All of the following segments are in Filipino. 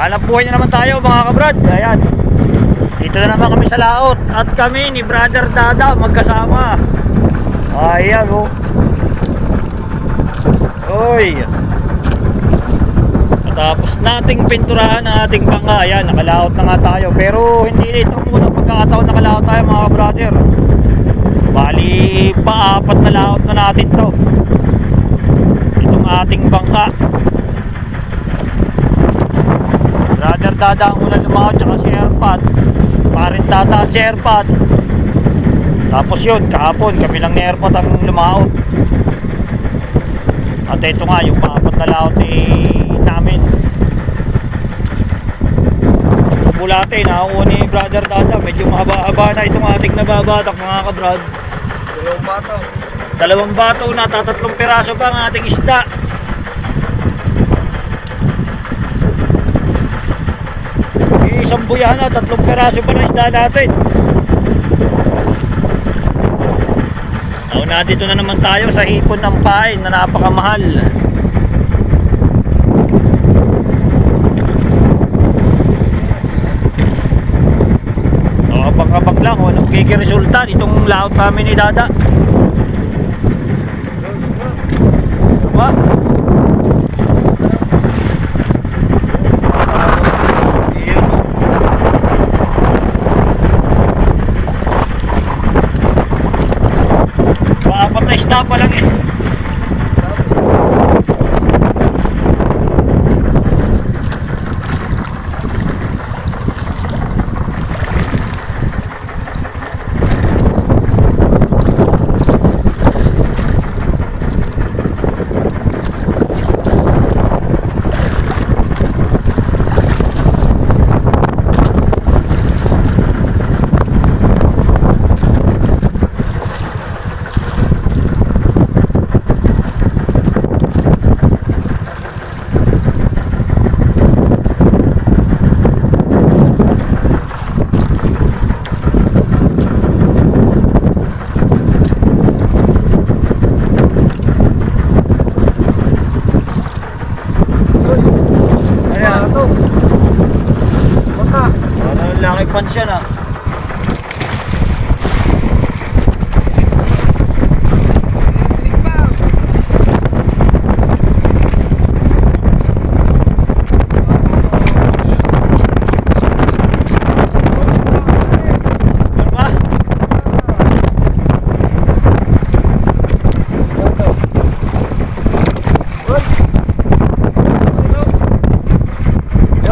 Hanap buhay na naman tayo mga kabrad. Ayan. Dito na naman kami sa laot. At kami ni Brother Dada magkasama. Ayan oh. Oy. Tapos nating pinturahan ang ating bangka. Ayan, nakalaot na nga tayo. Pero hindi ito muna pagkakataon nakalaot tayo mga brother. Bali, pa-apat na laot na natin to. Itong ating bangka. Brother Dada ang unang lumaot, tsaka si Airpad. Parin Tata at si Airpad. Tapos yun, kahapon kami lang ni Airpad ang lumaot. At ito nga, yung pa-apat na laot namin. Bulate, nakakuha ni Brother Dada. Medyo mahaba-haba na itong ating nababatak mga kabrad. Dalawang bato na, tatatlong piraso pa ang ating isda. Isang buyahan na, tatlong piraso pa na isda natin. Na dito na naman tayo sa hipon ng pain na napakamahal. Abang-abang lang kung anong magiging resulta itong laot namin ni Dada. Diba? Apat na isda pa lang eh. Pansya na.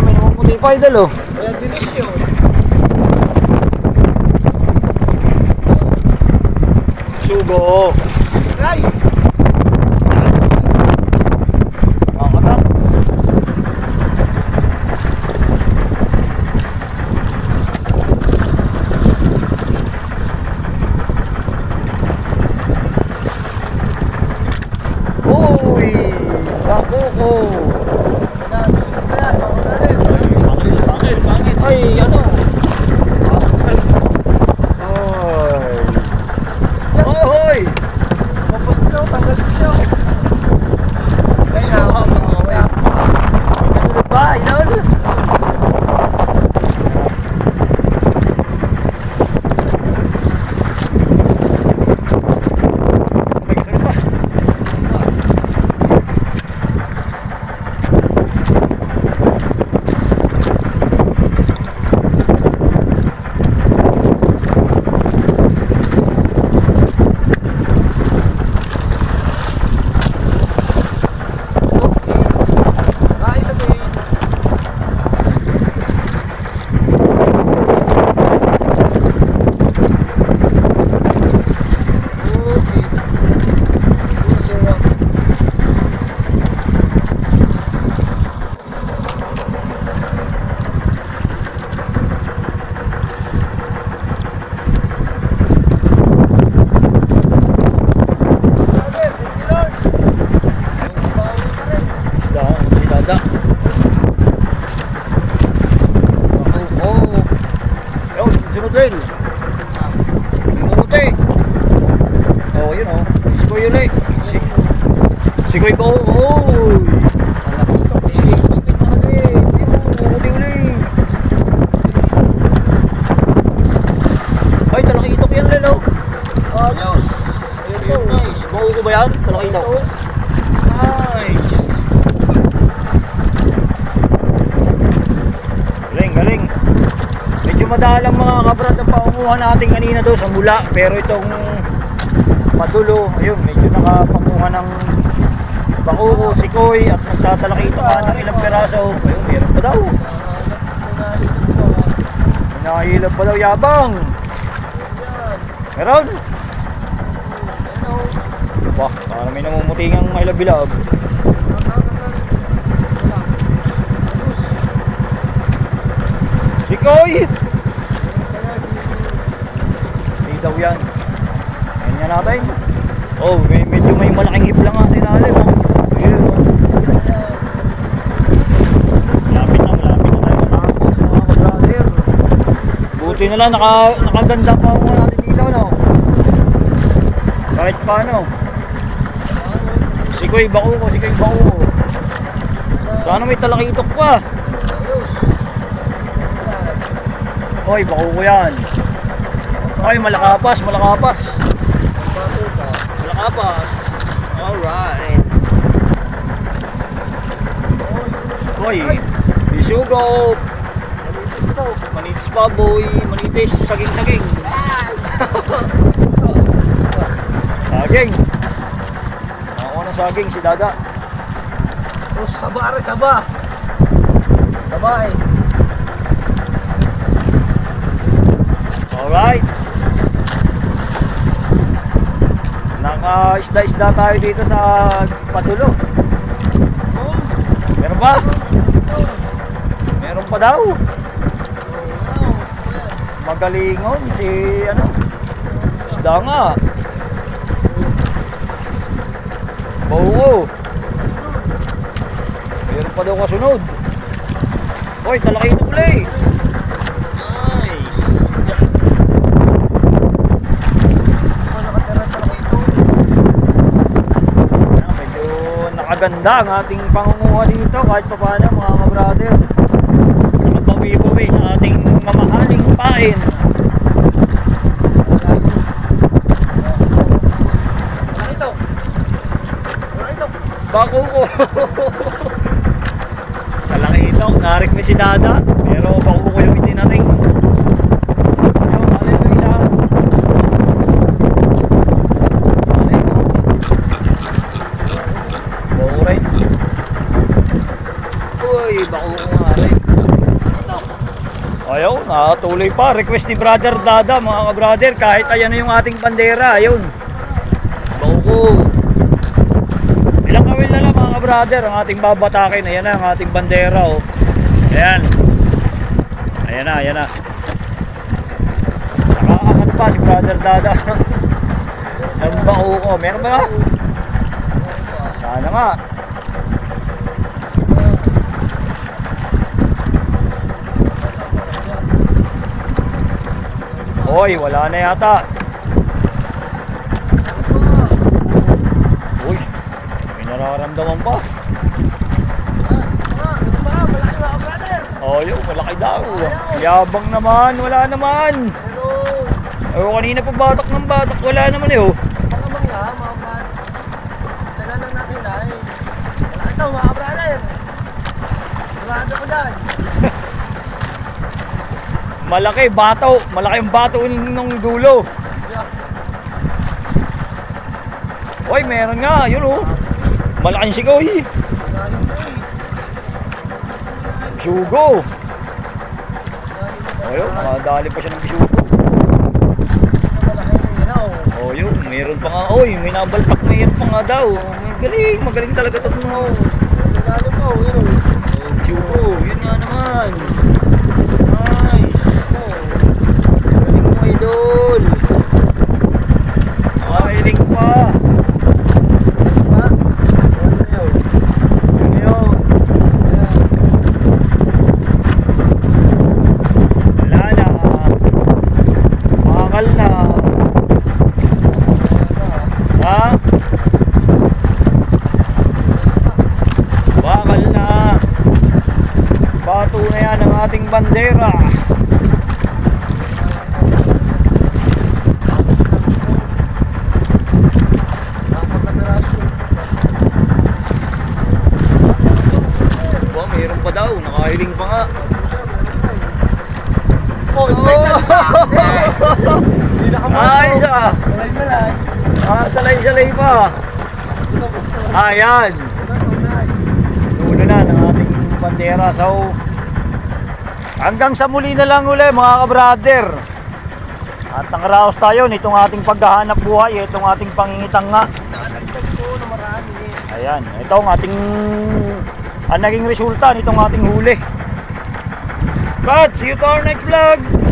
May namumuti pa idol oh. Kaya dinis yun. Sugo. Ay. Makakata. Uy, bakuko. Pangit. Ay, ano? Sunod-sunod rin. Mamuti. Oh, yun oh. Sikoy yun eh. Sikoy po. Oh. Mamuti madalang mga kabrad ang paunguhan natin kanina doon sa mula. Pero itong Padulo, ayun, medyo nakapanguha ng bakuko, sikoy at nagtatalakita ka ng ilang peraso. Ayun, meron pa daw. Nakahilap pa daw, yabang. Meron. Wah, parang may namumutingang ilab-ilab. Sikoy! Hindi daw yan. Ganyan natin. Oh, medyo may malaking hip lang nga sinalim. Ayun, oh. Malapit na tayo matapos mga kabrother. Buti na lang, nakaganda pa ako natin dito, no? Kahit paano. Sikoy bakuko. Sana may talakitok pa. Oy, bakuko yan. Oy, malakapas. Alright. Oy, bisugo. Manitis baboy, manitis, saging. Saging. Ako na saging, si Dada. Oh, saba eh. Alright. Naka-isda tayo dito sa Padulo. Meron ba? Meron pa daw. Magalingon si isda nga. Oo. Meron pa daw kasunod. Hoy, talakito play. Ganda ang ating pangunguha dito kahit pa paano mga kabrother. Nakabawi-bawi sa ating mamahaling pain. Bakuko. Malaki ito. Na-request si Dada. Pero bakuko yung hindi natin. Ayun, alin mo isa. Ayaw, nakatuloy pa. Request ni Brother Dada mga ka-brother. Kahit ayan na yung ating bandera. Ayun. Bakuko. Ilang kawil na lang mga ka-brother ang ating babatakin. Ayan na ang ating bandera. Oh. Ayan. Ayan na. Nakakakat pa si Brother Dada. Ang bakuko. Meron ba? Sana nga. Hoy, wala na yata. Uy, may nararamdaman pa. Oh, yun, malaki daw. Yabang naman, wala naman. Oh, kanina pa batak ng batak, wala naman eh. Oh. Makamang nga, mga sana lang natin ay. Wala ito, mga brother. Sigurado ko dyan. Malaki ang bato ng dulo. Oy, meron nga, yun oh. Malaking sikoy. Bisugo. Ayun, nakadali pa siya ng bisugo. Oh, yun, meron pa nga. Oy, may nabalpak na yan pa nga daw. Magaling talaga ito. Bisugo, yun nga naman. Idol. Iling pa. Wala na. Makakal na. Ha? Bakal na. Bato na yan ang ating bandera. Nakahiling pa nga. Oh, special pa! Hindi Ayos ah! Salay-salay. Salay-salay pa. Ayan. Ulo na ng ating bandera. So, hanggang sa muli na lang uli mga ka-brother. At nakaraos tayo nitong ating paghahanap buhay. Itong ating pangingitanga. Nakadagdag po na marami. Ayan. Ito ang ating naging resulta nitong ating huli. But, see you to our next vlog.